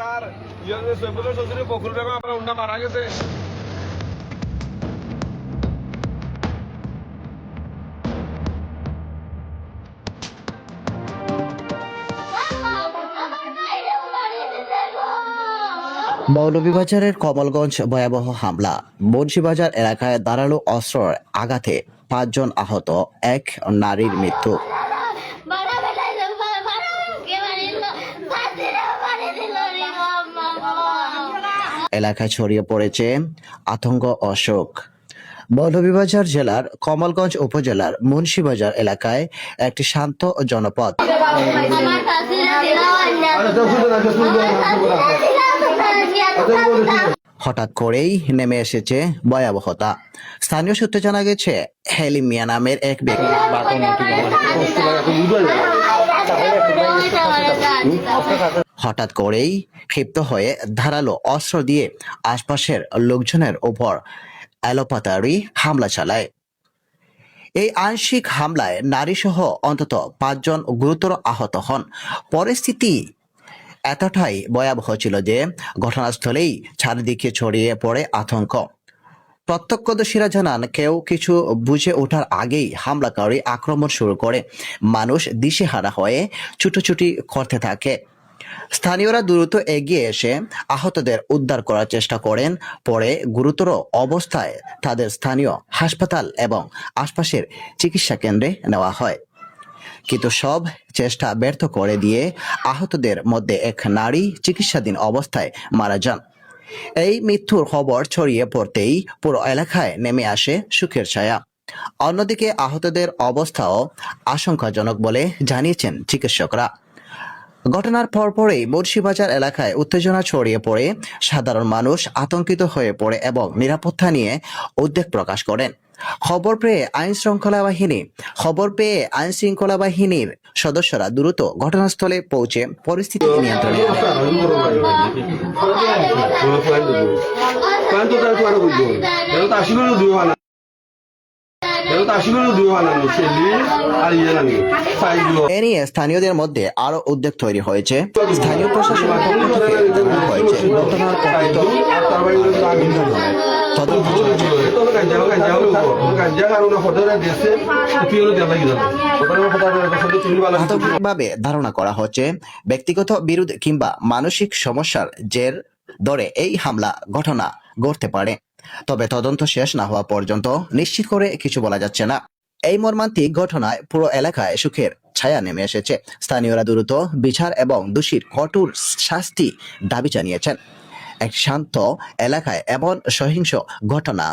তার সৈফুলের শ্বশুরে বকুল বেগম আমরা উন্না মারা গেছে। মৌলভীবাজারের কমলগঞ্জ ভয়াবহ হামলা। মুন্সিবাজার এলাকায় ধারালো অস্ত্রের আঘাতে 5 জন আহত, এক নারীর মৃত্যু। এলাকায় ছড়িয়ে পড়েছে আতঙ্ক ও শোক। মৌলভীবাজার জেলার কমলগঞ্জ উপজেলার মুন্সিবাজার এলাকায় একটি শান্ত জনপদ। হঠাৎ করেই নেমে এসেছে ভয়াবহতা। স্থানীয় সূত্রে জানা গেছে, হেলিম মিয়া নামের এক ব্যক্তি হঠাৎ করেই ক্ষিপ্ত হয়ে ধারালো অস্ত্র দিয়ে আশপাশের লোকজনের উপর এলোপাতাড়ি হামলা চালায়। এই আংশিক হামলায় নারীসহ অন্তত 5 জন গুরুতর আহত হন। পরিস্থিতি এতটাই ভয়াবহ ছিল যে ঘটনাস্থলেই চারিদিকে ছড়িয়ে পড়ে আতঙ্ক। প্রত্যক্ষদর্শীরা জানান, কেউ কিছু বুঝে ওঠার আগেই হামলাকারী আক্রমণ শুরু করে। মানুষ দিশেহারা হয়ে ছুটোছুটি করতে থাকে। স্থানীয়রা দ্রুত এগিয়ে এসে আহতদের উদ্ধার করার চেষ্টা করেন। পরে গুরুতর অবস্থায় তাদের স্থানীয় হাসপাতাল এবং আশপাশের চিকিৎসা কেন্দ্রে নেওয়া হয়। কিন্তু সব চেষ্টা ব্যর্থ করে দিয়ে আহতদের মধ্যে এক নারী চিকিৎসাধীন অবস্থায় মারা যান। এই মৃত্যুর খবর ছড়িয়ে পড়তেই পুরো এলাকায় নেমে আসে শোকের ছায়া। অন্যদিকে আহতদের অবস্থাও আশঙ্কাজনক বলে জানিয়েছেন চিকিৎসকরা। ঘটনার পরপরই মুন্সিবাজার এলাকায় উত্তেজনা ছড়িয়ে পড়ে। সাধারণ মানুষ আতঙ্কিত হয়ে পড়ে এবং নিরাপত্তা নিয়ে উদ্বেগ প্রকাশ করেন। খবর পেয়ে আইন শৃঙ্খলা বাহিনীর সদস্যরা দ্রুত ঘটনাস্থলে পৌঁছে পরিস্থিতি নিয়ন্ত্রণে এ নিয়ে স্থানীয়দের মধ্যে আরো উদ্বেগ তৈরি হয়েছে। স্থানীয় প্রশাসনের পক্ষ থেকে জানানো হয়েছে, ঘটনার প্রকৃত তদন্ত চলছে। প্রাথমিকভাবে ধারণা করা হচ্ছে ব্যক্তিগত বিরোধ কিংবা মানসিক সমস্যার জের ধরে এই হামলা ঘটনা ঘটতে পারে। তবে তদন্ত শেষ না হওয়া পর্যন্ত নিশ্চিত করে কিছু বলা যাচ্ছে না। এই মর্মান্তিক ঘটনায় পুরো এলাকায় শোকের ছায়া নেমে এসেছে। স্থানীয়রা দ্রুত বিচার এবং দোষীর কঠোর শাস্তি দাবি জানিয়েছেন। এক শান্ত এলাকায় এমন সহিংস ঘটনা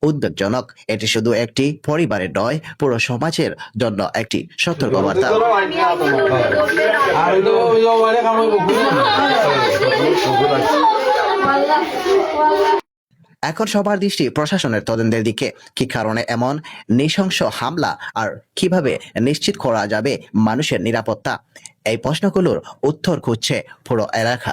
উদ্বেগজনক। এটি শুধু একটি পরিবারের নয়, পুরো সমাজের জন্য একটি সতর্কবার্তা। এখন সবার দৃষ্টি প্রশাসনের তদন্তের দিকে। কি কারণে এমন নৃশংস হামলা, আর কিভাবে নিশ্চিত করা যাবে মানুষের নিরাপত্তা? এই প্রশ্নগুলোর উত্তর খুঁজছে পুরো এলাকা।